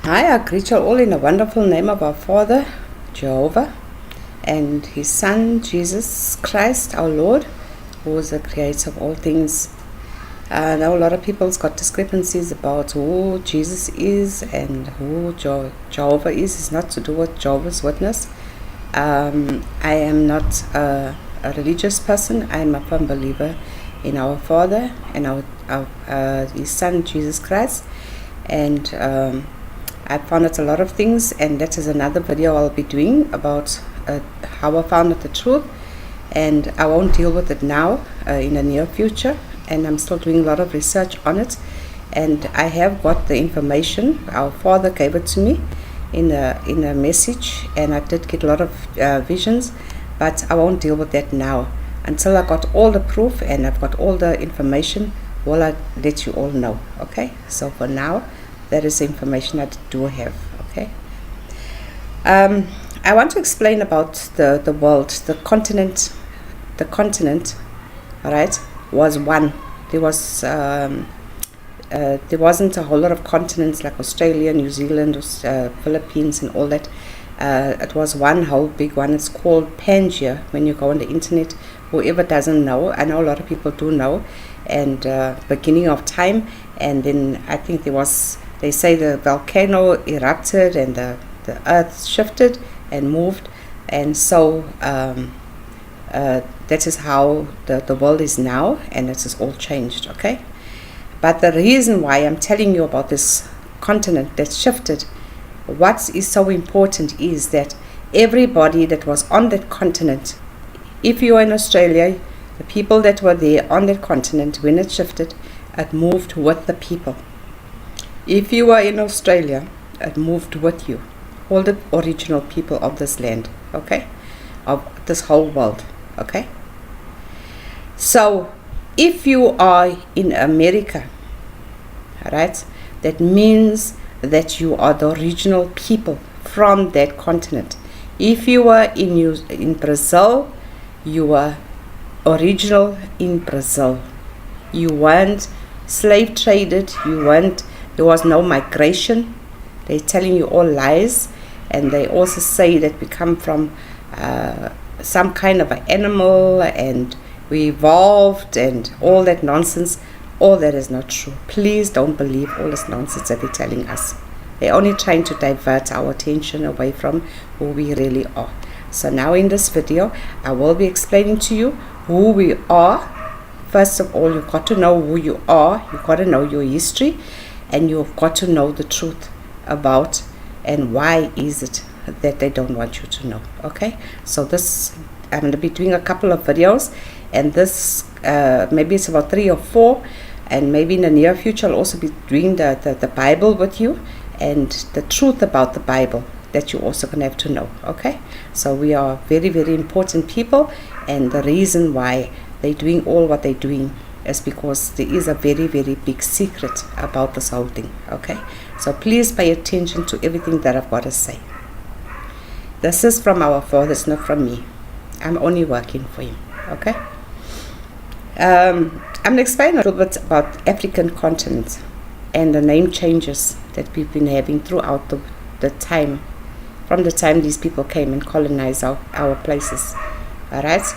I greet you all in the wonderful name of our Father, Jehovah, and His Son, Jesus Christ, our Lord, who is the creator of all things. Now a lot of people's got discrepancies about who Jesus is and who Jehovah is. It's not to do with Jehovah's Witness. I am not a religious person. I am a firm believer in our Father and His Son, Jesus Christ. And I found out a lot of things, and that is another video I'll be doing about how I found out the truth. And I won't deal with it now in the near future, and I'm still doing a lot of research on it. And I have got the information. Our Father gave it to me in a message, and I did get a lot of visions, but I won't deal with that now. Until I got all the proof and I've got all the information, will I let you all know. Okay, so for now, that is the information I do have. Okay, I want to explain about the world. The continent, all right, was one. There wasn't a whole lot of continents like Australia, New Zealand, Philippines, and all that. It was one whole big one. It's called Pangea. When you go on the internet, whoever doesn't know, I know a lot of people do know, and beginning of time, and then I think they say the volcano erupted and the earth shifted and moved, and so that is how the world is now, and it is all changed. Okay, but the reason why I'm telling you about this continent that shifted, what is so important is that everybody that was on that continent, if you are in Australia, the people that were there on that continent when it shifted, it moved with the people. If you are in Australia, it moved with you, all the original people of this land, okay, of this whole world. Okay, so if you are in America, right, that means that you are the original people from that continent. If you are in Brazil, you are original in Brazil. You weren't slave traded. There was no migration. They're telling you all lies, and they also say that we come from some kind of an animal and we evolved and all that nonsense. All that is not true. Please don't believe all this nonsense that they're telling us. They're only trying to divert our attention away from who we really are. So now in this video, I will be explaining to you who we are. First of all, you've got to know who you are. You've got to know your history, and you've got to know the truth about and why is it that they don't want you to know. Okay, so this, I'm going to be doing a couple of videos, and this maybe it's about 3 or 4, and maybe in the near future I'll also be doing the Bible with you and the truth about the Bible that you also gonna have to know. Okay, so we are very, very important people, and the reason why they're doing all what they're doing is because there is a very, very big secret about this whole thing. Okay, so please pay attention to everything that I've got to say. This is from our Father, it's not from me. I'm only working for Him. Okay, I'm going to explain a little bit about African continent and the name changes that we've been having throughout the time, from the time these people came and colonized our places. Alright,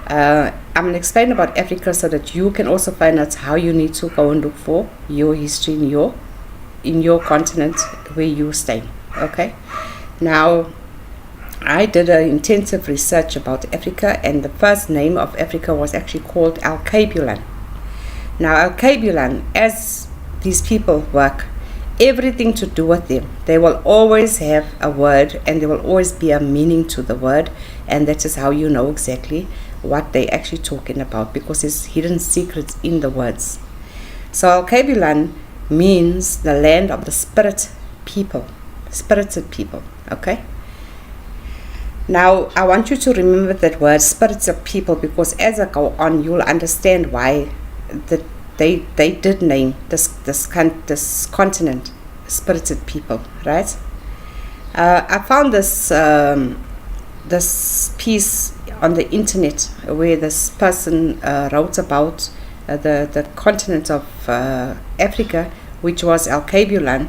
I'm going to explain about Africa so that you can also find out how you need to go and look for your history in your continent where you stay. Okay, now I did an intensive research about Africa, and the first name of Africa was actually called Alkebulan. Now Alkebulan, as these people work, everything to do with them, they will always have a word, and there will always be a meaning to the word, and that is how you know exactly what they're actually talking about, because there's hidden secrets in the words. So Alkebulan means the land of the spirited people. Okay, now I want you to remember that word, spirited people, because as I go on you'll understand why they did name this continent spirited people, right? I found this piece on the internet where this person wrote about the continent of Africa, which was Alkebulan,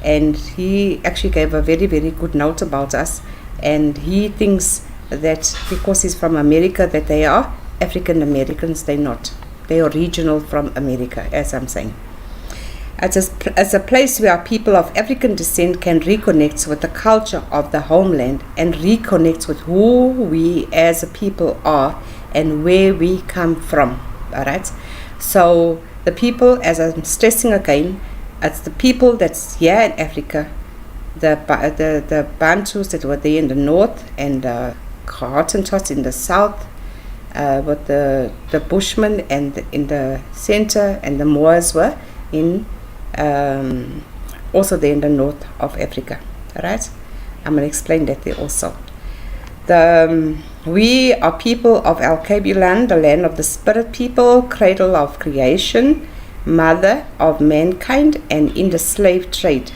and he actually gave a very, very good note about us. And he thinks that because he's from America, that they are African Americans. They're not. They are regional from America, as I'm saying. As a place where people of African descent can reconnect with the culture of the homeland and reconnect with who we as a people are and where we come from. All right. So the people, as I'm stressing again, it's the people that's here in Africa, the Bantus that were there in the north, and the Hottentots in the south, with the Bushmen and in the center, and the Moors were in also there in the north of Africa. Alright, I'm going to explain that there also. We are people of Al-Kabilan, the land of the spirit people, cradle of creation, mother of mankind, and in the slave trade.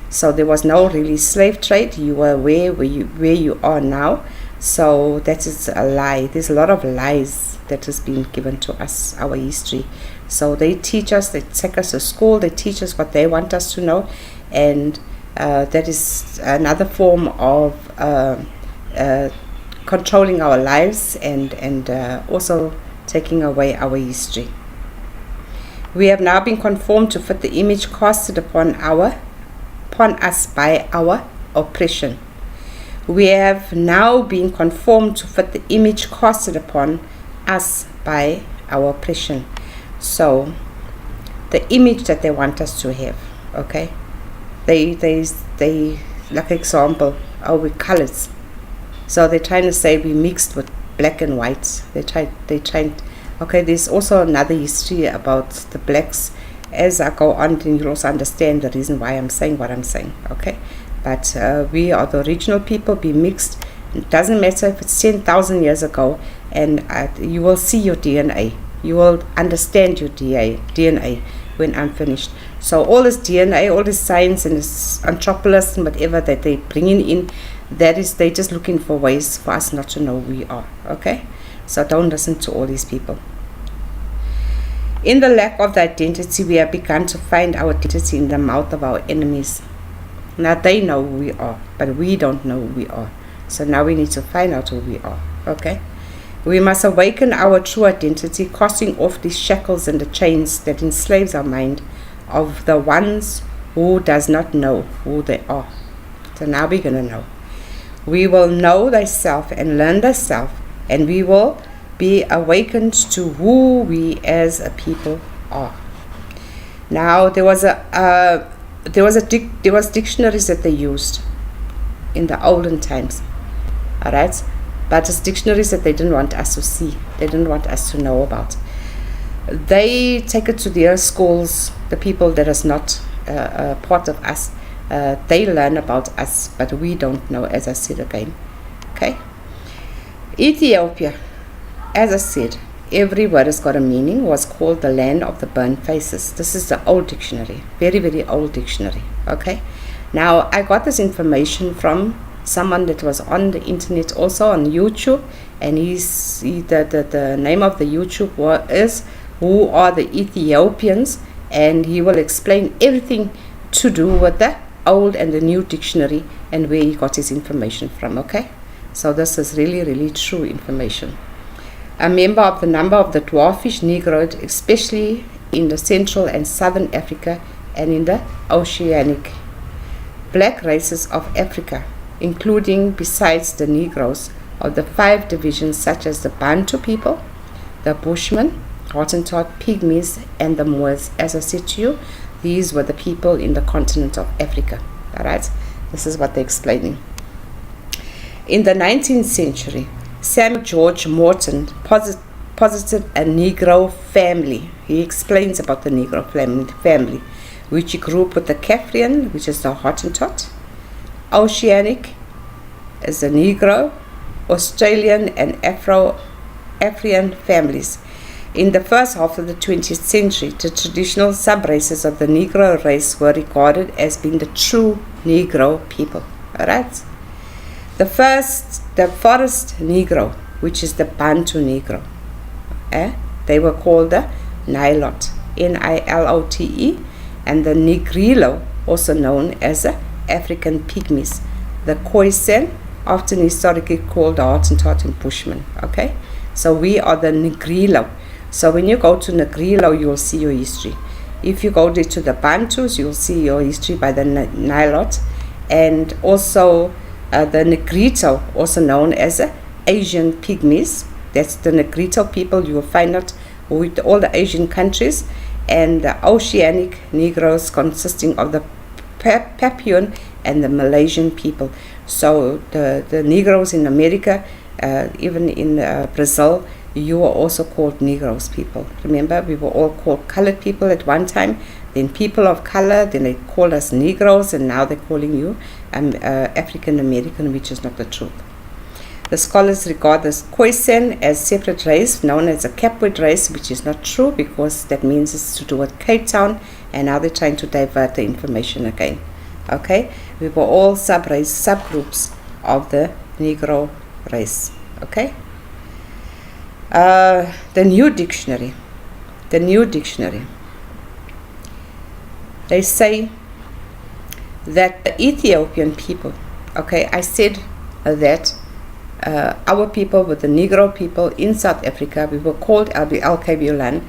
So there was no really slave trade. You were where you are now. So that is a lie. There's a lot of lies that has been given to us, our history. So they teach us, they take us to school, they teach us what they want us to know, and that is another form of controlling our lives and also taking away our history. We have now been conformed to fit the image casted upon us by our oppression. We have now been conformed to fit the image casted upon us by our oppression. So the image that they want us to have, okay, they like example, our colors. So they're trying to say we mixed with black and white. They trying. Okay, there's also another history about the blacks. As I go on, then you'll also understand the reason why I'm saying what I'm saying. Okay, but we are the original people. Be mixed. It doesn't matter if it's 10,000 years ago, and you will see your DNA. You will understand your DNA when I'm finished. So all this DNA, all this science and this anthropologists and whatever that they're bringing in, that is, they're just looking for ways for us not to know who we are. Okay? So don't listen to all these people. In the lack of the identity, we have begun to find our identity in the mouth of our enemies. Now they know who we are, but we don't know who we are. So now we need to find out who we are. Okay? We must awaken our true identity, casting off these shackles and the chains that enslaves our mind of the ones who does not know who they are. So now we're going to know. We will know thyself and learn thyself, and we will be awakened to who we as a people are. Now there was dictionaries that they used in the olden times. All right. But it's dictionaries that they didn't want us to see. They didn't want us to know about. They take it to their schools, the people that is not part of us. They learn about us, but we don't know, as I said again. Okay? Ethiopia, as I said, every word has got a meaning, was called the land of the burnt faces. This is the old dictionary. Very, very old dictionary. Okay? Now, I got this information from someone that was on the internet, also on YouTube, and the name of the YouTube is Who Are the Ethiopians, and he will explain everything to do with the old and the new dictionary and where he got his information from. Okay, so this is really, really true information. A member of the number of the dwarfish Negro, especially in the Central and Southern Africa and in the Oceanic black races of Africa, including, besides the Negroes, of the 5 divisions such as the Bantu people, the Bushmen, Hottentot, Pygmies, and the Moors. As I said to you, these were the people in the continent of Africa. Alright, this is what they're explaining. In the 19th century, Samuel George Morton posited a Negro family. He explains about the Negro family, which he grouped with the Caffrian, which is the Hottentot, Oceanic is the Negro, Australian and Afro-African families. In the first half of the 20th century, the traditional sub-races of the Negro race were regarded as being the true Negro people. Alright? The forest Negro, which is the Bantu Negro, they were called the Nilote, Nilote, and the Negrilo also known as the African Pygmies. The Khoisan, often historically called the Hottentot and Bushmen. Okay, so we are the Negrilo. So when you go to Negrilo, you will see your history. If you go there to the Bantus, you'll see your history by the Nilot, and also the Negrito, also known as the Asian Pygmies. That's the Negrito people. You will find out with all the Asian countries, and the Oceanic Negroes consisting of the Papuan and the Malaysian people. So the Negroes in America, even in Brazil, you were also called Negroes people. Remember, we were all called colored people at one time, then people of color, then they called us Negroes, and now they're calling you African American, which is not the truth. The scholars regard the Khoisan as separate race, known as a Capewood race, which is not true, because that means it's to do with Cape Town, and now they're trying to divert the information again. Okay, we were all subgroups of the Negro race. Okay. The new dictionary. They say that the Ethiopian people. Okay, I said that our people were the Negro people in South Africa. We were called Al-Kabilan.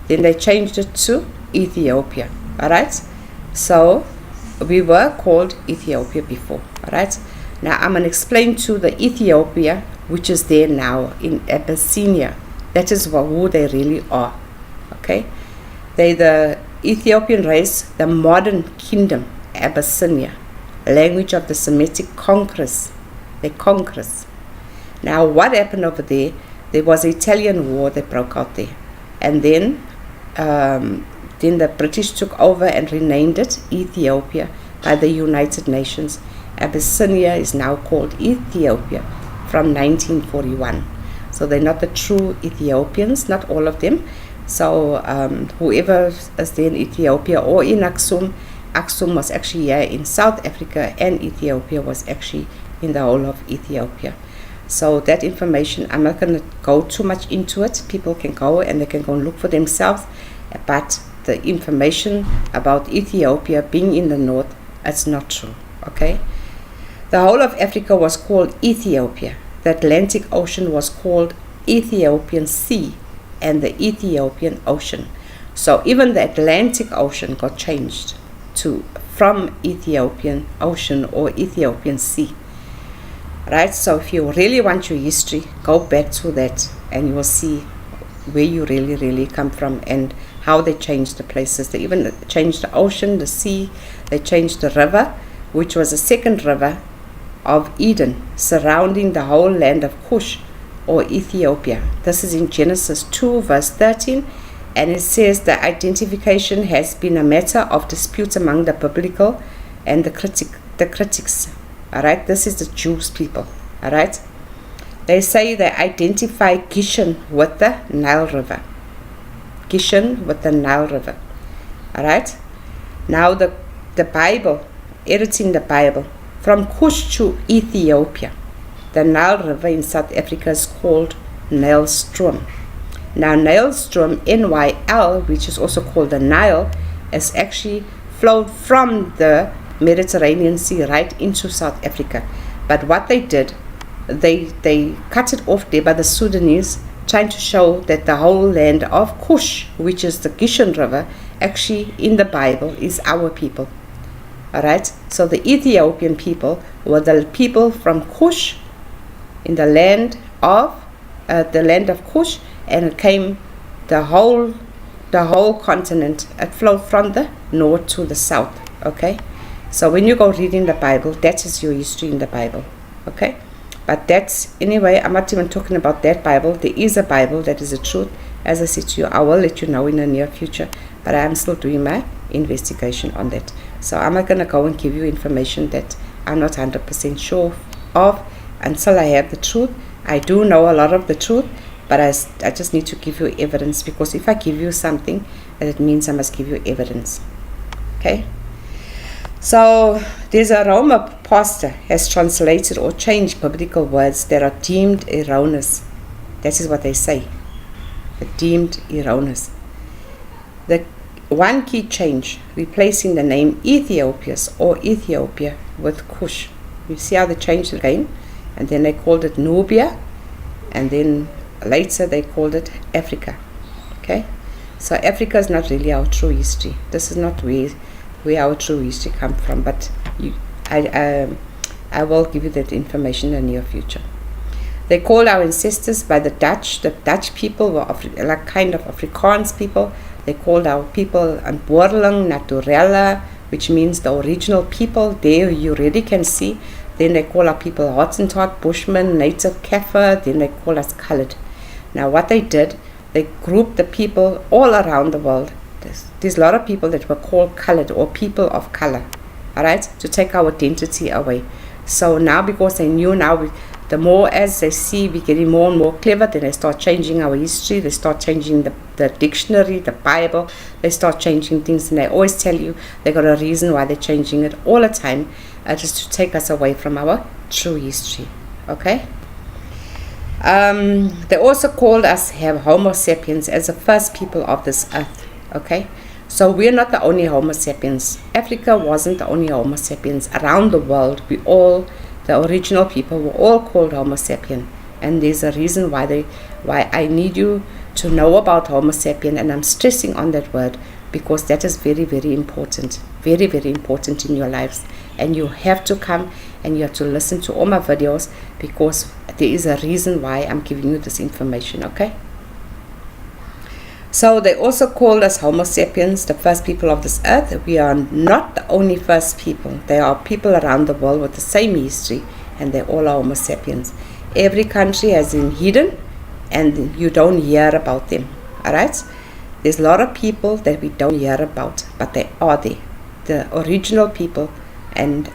Then they changed it to Ethiopia. Alright? So we were called Ethiopia before. Alright? Now I'm going to explain to the Ethiopia which is there now in Abyssinia. That is who they really are. Okay? They the Ethiopian race, the modern kingdom, Abyssinia. Language of the Semitic conquerors. They conquerors. Now, what happened over there? There was an Italian war that broke out there, and then the British took over and renamed it Ethiopia by the United Nations. Abyssinia is now called Ethiopia from 1941. So they're not the true Ethiopians, not all of them. So whoever is there in Ethiopia or in Aksum was actually here in South Africa, and Ethiopia was actually in the whole of Ethiopia. So that information, I'm not going to go too much into it. People can go and they can go and look for themselves. But the information about Ethiopia being in the north, it's not true. Okay? The whole of Africa was called Ethiopia. The Atlantic Ocean was called Ethiopian Sea and the Ethiopian Ocean. So even the Atlantic Ocean got changed from Ethiopian Ocean or Ethiopian Sea. Right? So if you really want your history, go back to that and you will see where you really come from and how they changed the places. They even changed the ocean, the sea, they changed the river, which was the second river of Eden, surrounding the whole land of Cush or Ethiopia. This is in Genesis 2 verse 13, and it says the identification has been a matter of dispute among the biblical and the critics. Alright, this is the Jews people. Alright, they say they identify Gishon with the Nile River. Gishon with the Nile River. Alright, now the Bible, editing the Bible, from Cush to Ethiopia, the Nile River in South Africa is called Nylstroom. Now Nylstroom, NYL, which is also called the Nile, is actually flowed from the Mediterranean Sea right into South Africa. But what they did, they cut it off there by the Sudanese, trying to show that the whole land of Cush, which is the Gishon River, actually in the Bible is our people. Alright, so the Ethiopian people were the people from Cush in the land of Cush, and it came the whole continent. It flowed from the north to the south. Okay, so when you go reading the Bible, that is your history in the Bible. Okay, but that's anyway. I'm not even talking about that Bible. There is a Bible that is the truth. As I said to you, I will let you know in the near future. But I'm still doing my investigation on that. So I'm not going to go and give you information that I'm not 100% sure of until I have the truth. I do know a lot of the truth, but I just need to give you evidence, because if I give you something, it means I must give you evidence. Okay? So there's a Roma pastor has translated or changed biblical words that are deemed erroneous. That is what they say. Deemed erroneous. The one key change, replacing the name Ethiopius or Ethiopia with Kush. You see how they changed it again? And then they called it Nubia, and then later they called it Africa. Okay? So Africa is not really our true history. This is not where our true history comes from, but I will give you that information in the near future. They called our ancestors by the Dutch. The Dutch people were like kind of Afrikaans people. They called our people Boerling Naturella, which means the original people. There you already can see. Then they call our people Hottentot, Bushman, Native Kaffir. Then they call us colored. Now what they did, they grouped the people all around the world. There's a lot of people that were called colored or people of color, all right, to take our identity away. So now because they knew now, the more as they see we're getting more and more clever, then they start changing our history, they start changing the dictionary, the Bible, they start changing things, and they always tell you they got a reason why they're changing it all the time, just to take us away from our true history, okay? They also called us Homo sapiens as the first people of this earth, okay? So we're not the only Homo sapiens. Africa wasn't the only Homo sapiens. Around the world, the original people were all called Homo sapien. And there's a reason why I need you to know about Homo sapien, and I'm stressing on that word because that is very, very important. Very, very important in your lives. And you have to come and you have to listen to all my videos because there is a reason why I'm giving you this information, okay? So they also called us Homo sapiens, the first people of this earth. We are not the only first people. There are people around the world with the same history, and they all are Homo sapiens. Every country has been hidden, and you don't hear about them. All right? There's a lot of people that we don't hear about, but they are there. The original people, and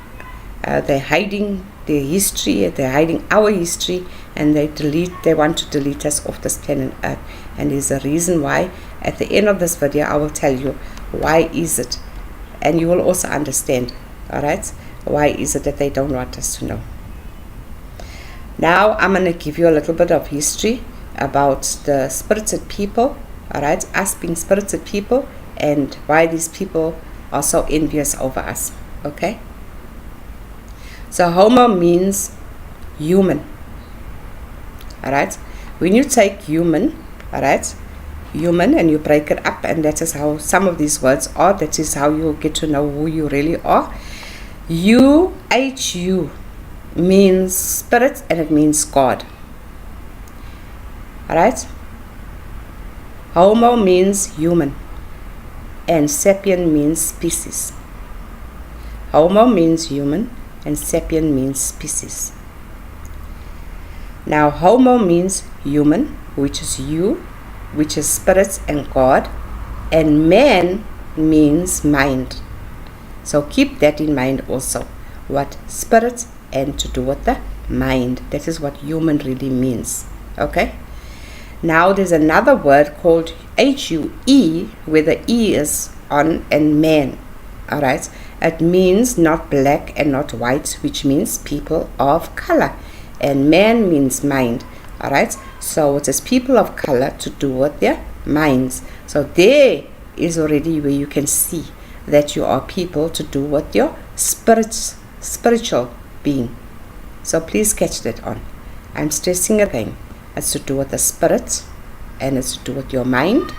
they're hiding their history, they're hiding our history, and they want to delete us off this planet Earth. And there's a reason why. At the end of this video, I will tell you why is it, and you will also understand, all right, why is it that they don't want us to know. Now I'm going to give you a little bit of history about the spirited people, all right, us being spirited people, and why these people are so envious over us, okay? So Homo means human, all right? When you take human, all right, human, and you break it up, and that is how some of these words are, that is how you'll get to know who you really are. UHU means spirit, and it means God, all right? Homo means human, and sapien means species. Homo means human, and sapien means species. Now Homo means human, which is you, which is spirit and God, and man means mind. So keep that in mind also, what spirit and to do with the mind. That is what human really means, okay? Now there's another word called HUE, where the E is on, and man, all right? It means not black and not white, which means people of color, and man means mind, all right? So it is people of color to do with their minds. So there is already where you can see that you are people to do with your spiritual being. So please catch that on. I'm stressing again. It's to do with the spirit, and it's to do with your mind,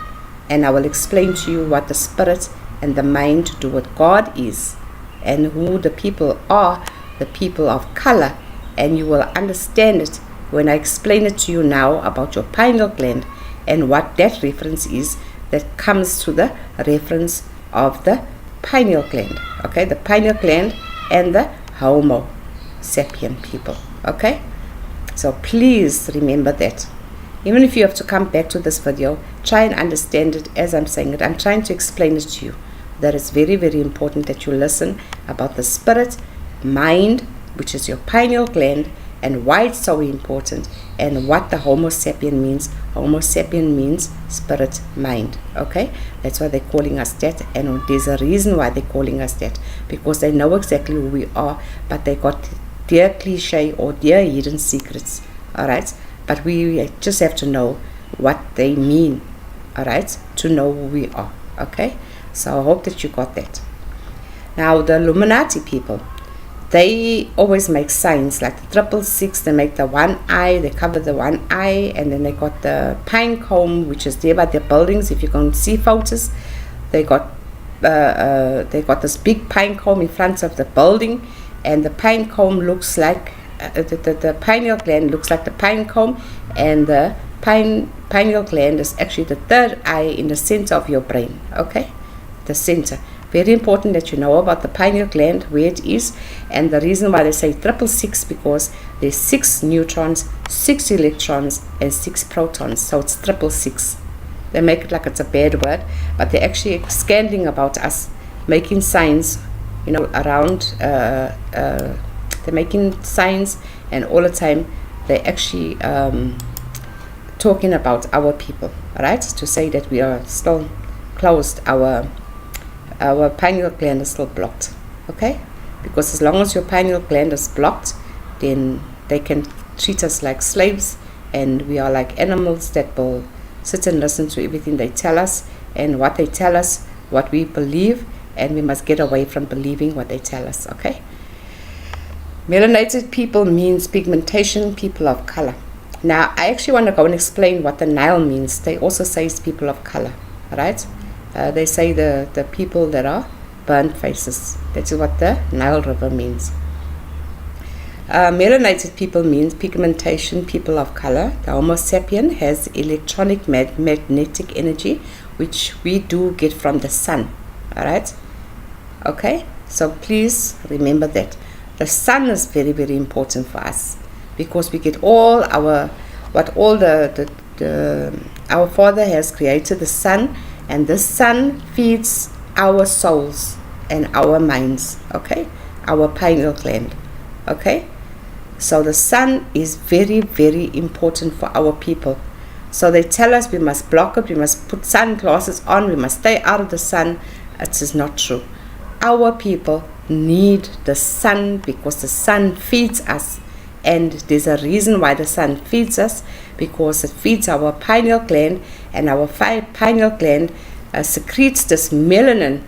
and I will explain to you what the spirit and the mind to do with God is, and who the people are, the people of color, and you will understand it when I explain it to you now about your pineal gland and what that reference is that comes to the reference of the pineal gland, okay? The pineal gland and the Homo sapien people, okay? So please remember that. Even if you have to come back to this video, try and understand it as I'm saying it. I'm trying to explain it to you. That is very, very important that you listen about the spirit, mind, which is your pineal gland, and why it's so important, and what the Homo sapien means. Homo sapien means spirit, mind, okay? That's why they're calling us that, and there's a reason why they're calling us that, because they know exactly who we are, but they got their cliche or their hidden secrets, all right? But we just have to know what they mean, all right, to know who we are, okay? So I hope that you got that. Now the Illuminati people, they always make signs like the 666. They make the one eye, they cover the one eye, and then they got the pine cone, which is there by their buildings. If you can see photos, they got this big pine cone in front of the building, and the pine cone looks like the pineal gland looks like the pine cone, and the pineal gland is actually the third eye in the center of your brain. Okay, the center. Very important that you know about the pineal gland, where it is, and the reason why they say 666, because there's 6 neutrons, 6 electrons, and 6 protons, so it's 666. They make it like it's a bad word, but they're actually scanning about us, making signs, around. They're making signs, and all the time they're actually talking about our people, right? To say that we are still closed, our pineal gland is still blocked, okay? Because as long as your pineal gland is blocked, then they can treat us like slaves, and we are like animals that will sit and listen to everything they tell us, and what they tell us, what we believe, and we must get away from believing what they tell us, okay? Melanated people means pigmentation, people of color. Now, I actually want to go and explain what the Nile means. They also say it's people of color, right? They say the people that are burnt faces. That's what the Nile River means. Melanated people means pigmentation, people of color. The homosapien has electronic magnetic energy, which we do get from the sun. Alright? Okay? So please remember that. The sun is very, very important for us, because we get all our Father has created the sun, and this sun feeds our souls and our minds, okay? Our pineal gland, okay? So the sun is very, very important for our people. So they tell us we must block it, we must put sunglasses on, we must stay out of the sun. It is not true. Our people need the sun because the sun feeds us. And there's a reason why the sun feeds us, because it feeds our pineal gland, and our pineal gland secretes this melanin,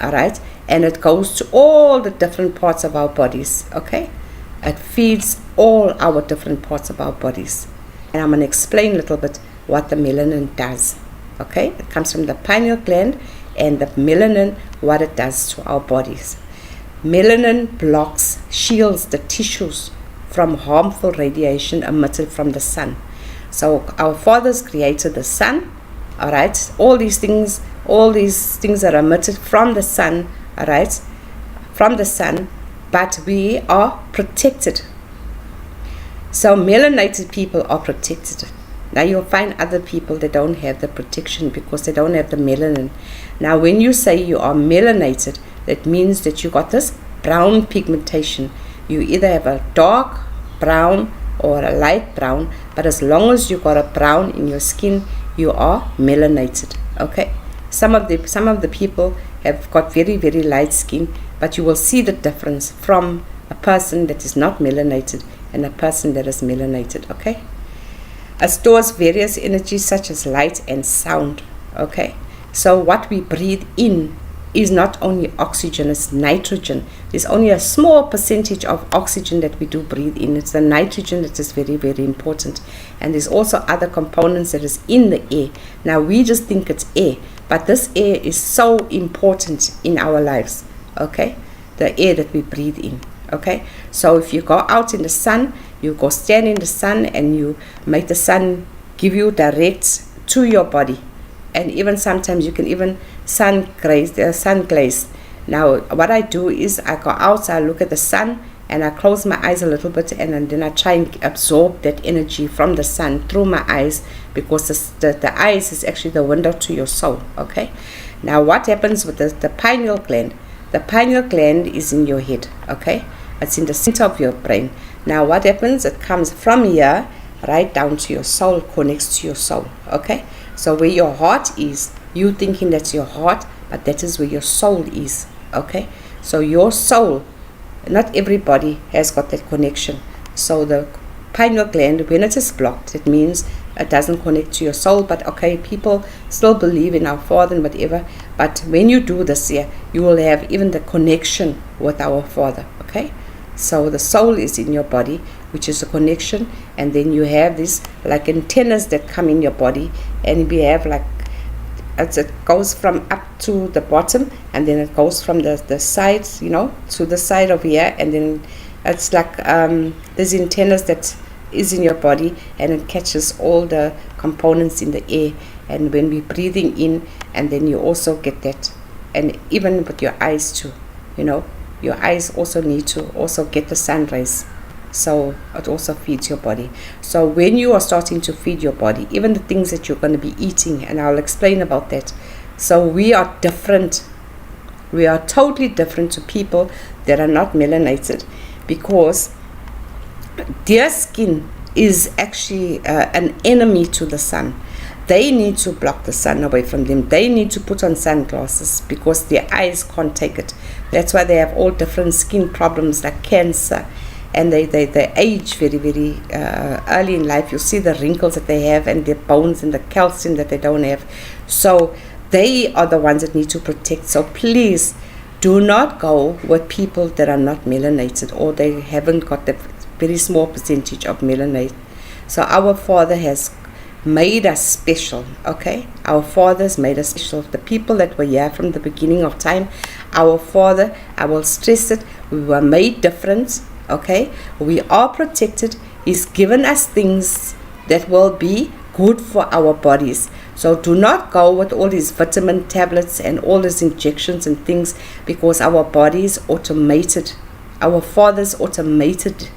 all right, and it goes to all the different parts of our bodies, okay? It feeds all our different parts of our bodies. And I'm going to explain a little bit what the melanin does, okay? It comes from the pineal gland, and the melanin, what it does to our bodies. Melanin blocks, shields the tissues from harmful radiation emitted from the sun. So our fathers created the sun, all right? All these things that are emitted from the sun, all right? From the sun, but we are protected. So melanated people are protected. Now you'll find other people that don't have the protection because they don't have the melanin. Now when you say you are melanated, that means that you got this brown pigmentation. You either have a dark brown or a light brown, but as long as you got a brown in your skin, you are melanated, okay? Some of the people have got very, very light skin, but you will see the difference from a person that is not melanated and a person that is melanated, okay? It stores various energies such as light and sound, okay? So what we breathe in is not only oxygen, it's nitrogen. There's only a small percentage of oxygen that we do breathe in. It's the nitrogen that is very, very important. And there's also other components that is in the air. Now we just think it's air, but this air is so important in our lives, okay? The air that we breathe in, okay? So if you go out in the sun, you go stand in the sun and you make the sun give you direct to your body. And even sometimes you can even sun glaze. Now what I do is I go out, I look at the sun, and I close my eyes a little bit, and then I try and absorb that energy from the sun through my eyes, because the eyes is actually the window to your soul, okay? Now what happens with the pineal gland? The pineal gland is in your head, okay? It's in the center of your brain. Now what happens? It comes from here right down to your soul, connects to your soul, okay? So where your heart is, you thinking that's your heart, but that is where your soul is, okay? So your soul, not everybody has got that connection. So the pineal gland, when it is blocked, it means it doesn't connect to your soul. But okay, people still believe in our Father and whatever, But when you do this here, you will have even the connection with our Father. Okay, so the soul is in your body, which is a connection, and then you have these like antennas that come in your body, and we have like it goes from up to the bottom, and then it goes from the sides, to the side of here, and then it's like there's antennas that is in your body, and it catches all the components in the air. And when we're breathing in, and then you also get that, and even with your eyes too, your eyes also need to also get the sun rays, so it also feeds your body. So when you are starting to feed your body, even the things that you're going to be eating, and I'll explain about that. So we are different. We are totally different to people that are not melanated, because their skin is actually an enemy to the sun. They need to block the sun away from them. They need to put on sunglasses because their eyes can't take it. That's why they have all different skin problems like cancer, and they age very, very early in life. You see the wrinkles that they have, and their bones, and the calcium that they don't have. So they are the ones that need to protect. So please do not go with people that are not melanated, or they haven't got the very small percentage of melanate. So our Father has made us special. Okay, our Father's made us special. The people that were here from the beginning of time, our Father, I will stress it, we were made different. Okay, we are protected. He's given us things that will be good for our bodies. So do not go with all these vitamin tablets and all these injections and things, because our body is automated. Our Father's automated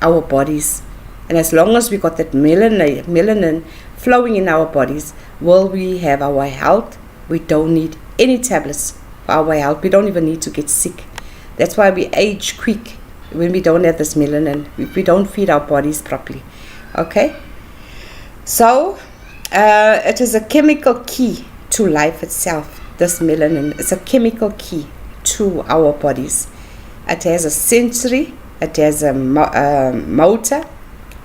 our bodies, and as long as we got that melanin flowing in our bodies, will we have our health. We don't need any tablets for our health. We don't even need to get sick. That's why we age quick when we don't have this melanin, if we don't feed our bodies properly. Okay, so it is a chemical key to life itself. This melanin is a chemical key to our bodies. It has a sensory, it has a motor,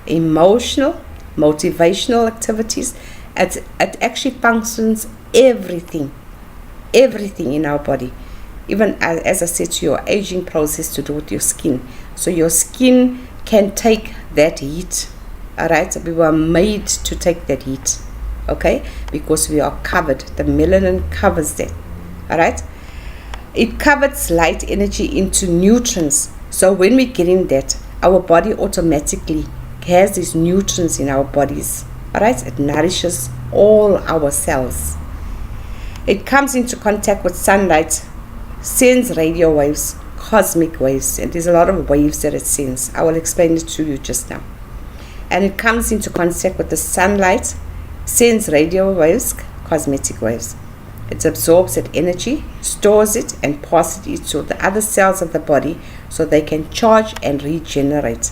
emotional, motivational activities. It actually functions everything in our body. Even as I said to your aging process to do with your skin. So your skin can take that heat. Alright, so we were made to take that heat. Okay, because we are covered. The melanin covers that. Alright, it converts light energy into nutrients. So when we get in that, our body automatically has these nutrients in our bodies. Alright, it nourishes all our cells. It comes into contact with sunlight, sends radio waves, cosmic waves, and there's a lot of waves that it sends. I will explain it to you just now. And it comes into contact with the sunlight, sends radio waves, cosmetic waves. It absorbs that energy, stores it, and passes it to the other cells of the body so they can charge and regenerate.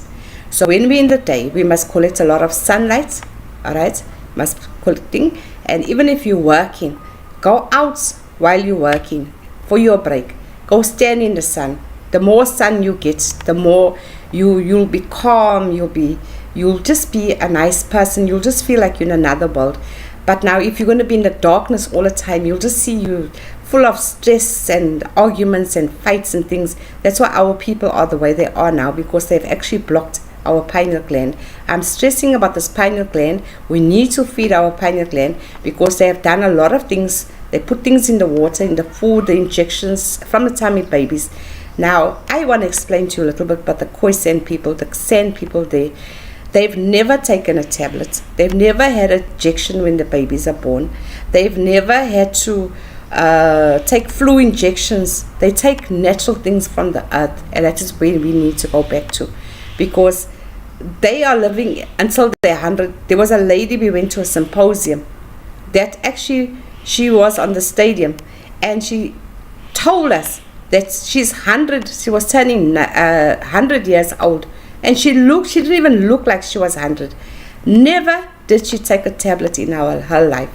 So when we're in the day, we must collect a lot of sunlight. Alright, must collecting. And even if you're working, go out while you're working for your break. Go stand in the sun. The more sun you get, the more you'll be calm. You'll just be a nice person. You'll just feel like you're in another world. But now if you're going to be in the darkness all the time, you'll just see you full of stress and arguments and fights and things. That's why our people are the way they are now, because they've actually blocked our pineal gland. I'm stressing about this pineal gland. We need to feed our pineal gland, because they have done a lot of things. They put things in the water, in the food, the injections from the time of babies. Now, I want to explain to you a little bit about the Khoisan people, the San people there. They've never taken a tablet. They've never had an injection when the babies are born. They've never had to take flu injections. They take natural things from the earth, and that is where we need to go back to, because they are living until they're 100. There was a lady, we went to a symposium, that actually she was on the stadium, and she told us that she's 100. She was turning 100 years old. And she didn't even look like she was 100. Never did she take a tablet in her life.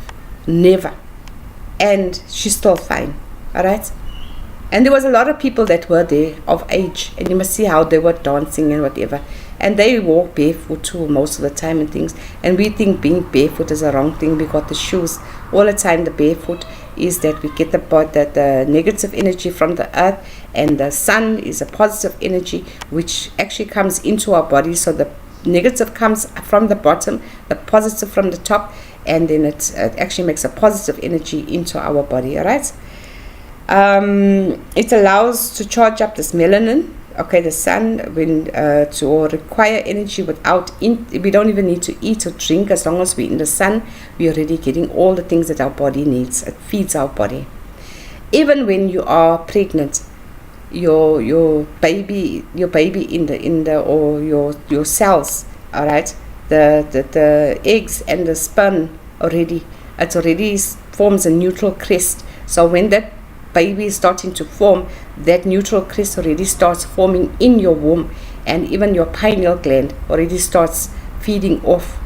Never. And she's still fine. Alright? And there was a lot of people that were there of age. And you must see how they were dancing and whatever. And they walk barefoot too most of the time and things. And we think being barefoot is a wrong thing. We got the shoes all the time, the barefoot. is that we get the negative energy from the earth, and the sun is a positive energy which actually comes into our body. So the negative comes from the bottom, the positive from the top, and then it actually makes a positive energy into our body. All right. It allows to charge up this melanin. Okay, the sun to require energy without we don't even need to eat or drink. As long as we're in the sun, we're already getting all the things that our body needs. It feeds our body. Even when you are pregnant, your baby in the or your cells, all right, the eggs and the sperm already forms a neutral crest. So when that baby is starting to form, that neutral crest already starts forming in your womb, and even your pineal gland already starts feeding off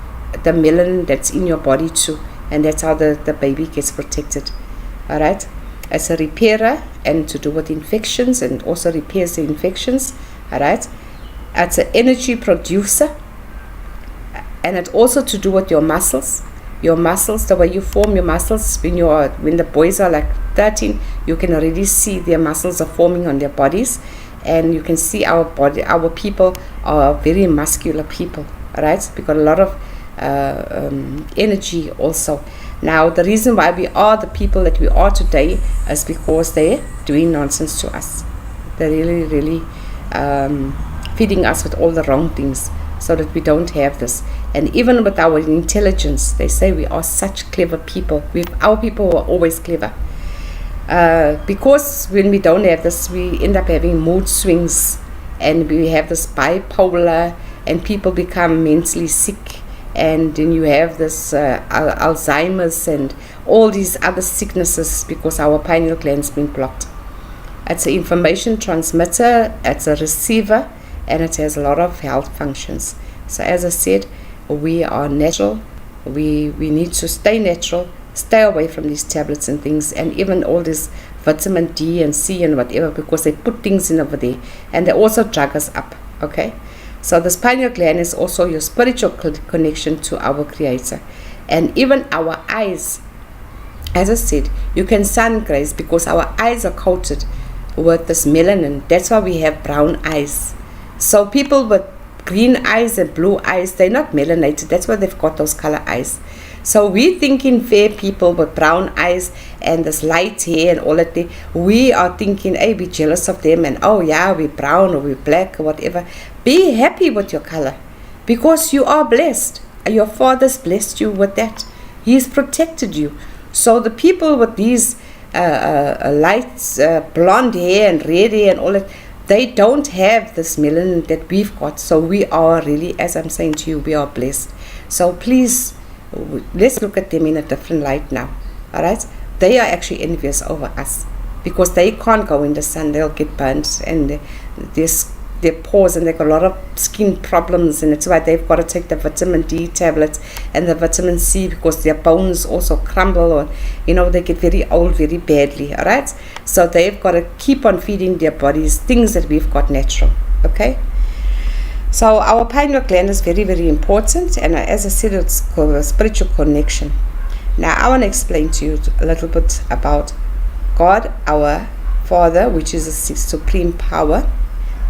the melanin that's in your body too, and that's how the baby gets protected. All right. It's a repairer and to do with infections, and also repairs the infections. All right. It's an energy producer, and it's also to do with your muscles. Your muscles, the way you form your muscles when the boys are like 13, you can already see their muscles are forming on their bodies, and you can see our people are very muscular people. All right. We got a lot of energy also. Now, the reason why we are the people that we are today is because they're doing nonsense to us. They're really feeding us with all the wrong things so that we don't have this. And even with our intelligence, they say we are such clever people. Our people are always clever. Because when we don't have this, we end up having mood swings, and we have this bipolar, and people become mentally sick. And then you have this Alzheimer's and all these other sicknesses because our pineal gland's been blocked. It's an information transmitter, it's a receiver, and it has a lot of health functions. So as I said, we are natural. We need to stay natural, stay away from these tablets and things, and even all this vitamin D and C and whatever, because they put things in over there, and they also drug us up. Okay. So the pineal gland is also your spiritual connection to our Creator. And even our eyes, as I said, you can sun graze because our eyes are coated with this melanin. That's why we have brown eyes. So people with green eyes and blue eyes, they're not melanated. That's why they've got those color eyes. So we thinking fair people with brown eyes and this light hair and all that thing, we are thinking, hey, be jealous of them, and oh yeah, we're brown or we're black or whatever. Be happy with your color because you are blessed. Your Father's blessed you with that. He's protected you. So the people with these light blonde hair and red hair and all that, they don't have this melanin that we've got. So we are really, as I'm saying to you, we are blessed. So please, let's look at them in a different light now. All right, they are actually envious over us because they can't go in the sun. They'll get burnt, and their pores, and they've got a lot of skin problems, and that's why they've got to take the vitamin D tablets and the vitamin C, because their bones also crumble, or they get very old very badly. All right, so they've got to keep on feeding their bodies things that we've got natural. Okay. So our pineal gland is very, very important, and as I said, it's called a spiritual connection. Now I want to explain to you a little bit about God, our Father, which is a supreme power.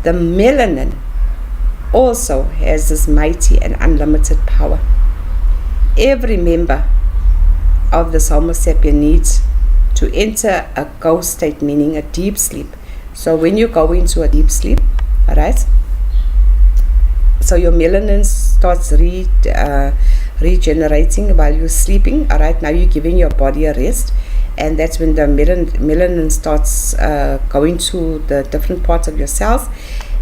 The melanin also has this mighty and unlimited power. Every member of this homosapien needs to enter a ghost state, meaning a deep sleep. So when you go into a deep sleep, all right, so your melanin starts regenerating while you're sleeping. All right, now you're giving your body a rest, and that's when the melanin starts going to the different parts of your cells.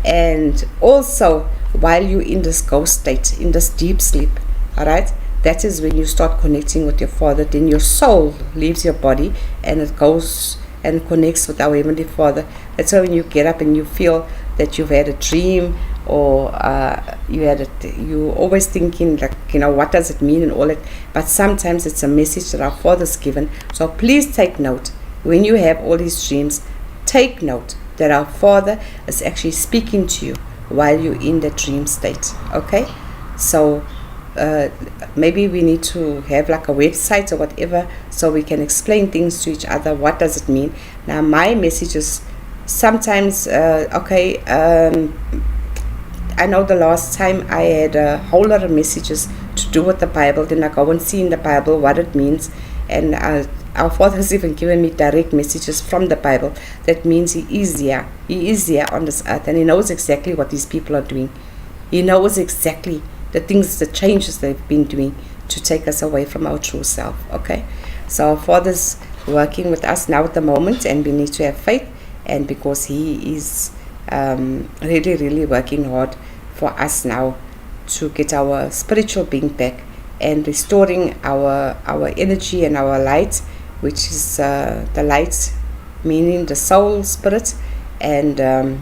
And also while you're in this ghost state, in this deep sleep, all right, that is when you start connecting with your Father. Then your soul leaves your body and it goes and connects with our Heavenly Father. That's why when you get up and you feel that you've had a dream, or you always thinking like, what does it mean and all that, but sometimes it's a message that our Father's given. So please take note when you have all these dreams. Take note that our Father is actually speaking to you while you're in the dream state. Okay, so maybe we need to have like a website or whatever, so we can explain things to each other. What does it mean? Now my messages sometimes, I know the last time I had a whole lot of messages to do with the Bible. Then I go and see in the Bible what it means, and our Father has even given me direct messages from the Bible. That means He is here on this earth, and He knows exactly what these people are doing. He knows exactly the things, the changes they've been doing to take us away from our true self. Okay, so our Father's working with us now at the moment, and we need to have faith, and because He is really, really working hard for us now to get our spiritual being back and restoring our energy and our light, which is the light meaning the soul, spirit, and how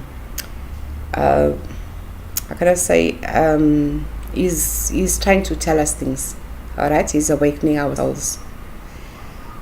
can I say, he's trying to tell us things. All right, He's awakening our souls.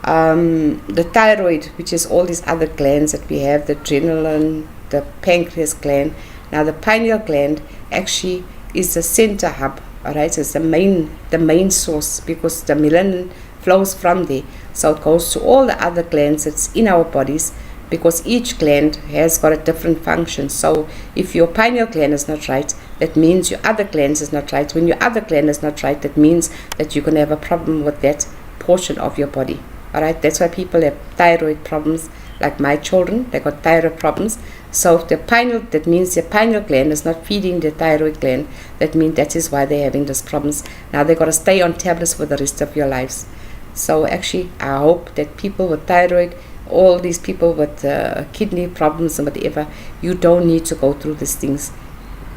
The thyroid, which is all these other glands that we have, the adrenaline, the pancreas gland. Now the pineal gland actually is the center hub. All right, it's the main source, because the melanin flows from there, so it goes to all the other glands that's in our bodies, because each gland has got a different function. So if your pineal gland is not right, that means your other glands is not right. When your other gland is not right, that means that you're going to have a problem with that portion of your body. All right, that's why people have thyroid problems. Like my children, they got thyroid problems. So if that means the pineal gland is not feeding the thyroid gland. That means that is why they're having these problems. Now they got to stay on tablets for the rest of your lives. So actually, I hope that people with thyroid, all these people with kidney problems and whatever, you don't need to go through these things.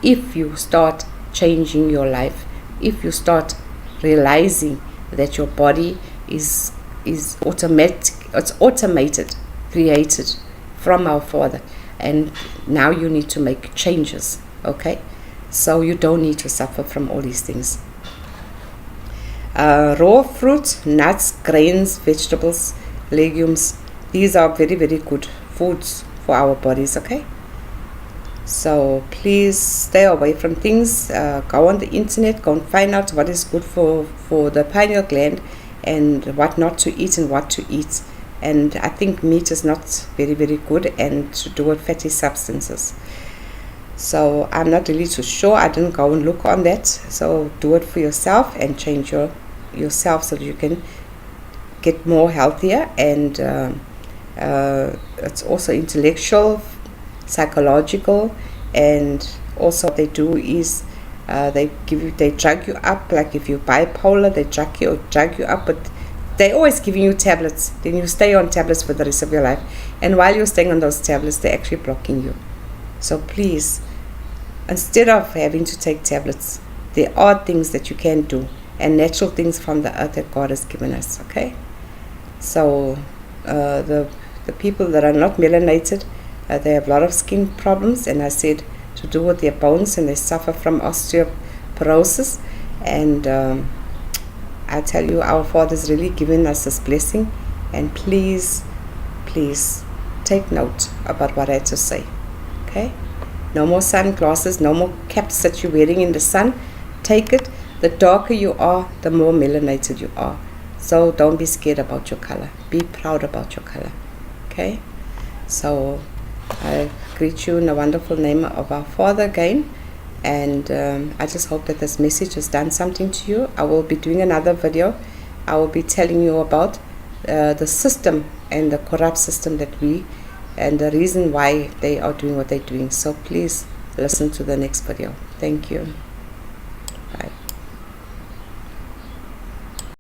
If you start changing your life, if you start realizing that your body is automatic, it's automated, created from our Father, and now you need to make changes. Okay, so you don't need to suffer from all these things. Raw fruit, nuts, grains, vegetables, legumes, these are very, very good foods for our bodies. Okay, so please stay away from things. Go on the internet, go and find out what is good for the pineal gland, and what not to eat and what to eat. And I think meat is not very, very good, and to do with fatty substances. So I'm not really too sure. I didn't go and look on that. So do it for yourself and change yourself so that you can get more healthier. And it's also intellectual, psychological, and also what they do is they drug you up. Like if you're bipolar, they drug you up, but they're always giving you tablets. Then you stay on tablets for the rest of your life, and while you're staying on those tablets, they're actually blocking you. So please, instead of having to take tablets, there are things that you can do, and natural things from the earth that God has given us. Okay, so the people that are not melanated, they have a lot of skin problems, and I said to do with their bones, and they suffer from osteoporosis. And I tell you, our Father's really given us this blessing, and please take note about what I had to say. Okay, no more sunglasses, no more caps that you're wearing in the sun. Take it. The darker you are, the more melanated you are. So don't be scared about your color. Be proud about your color. Okay, so I greet you in the wonderful name of our Father again, and I just hope that this message has done something to you. I will be doing another video. I will be telling you about the system and the corrupt system and the reason why they are doing what they're doing. So please listen to the next video. Thank you.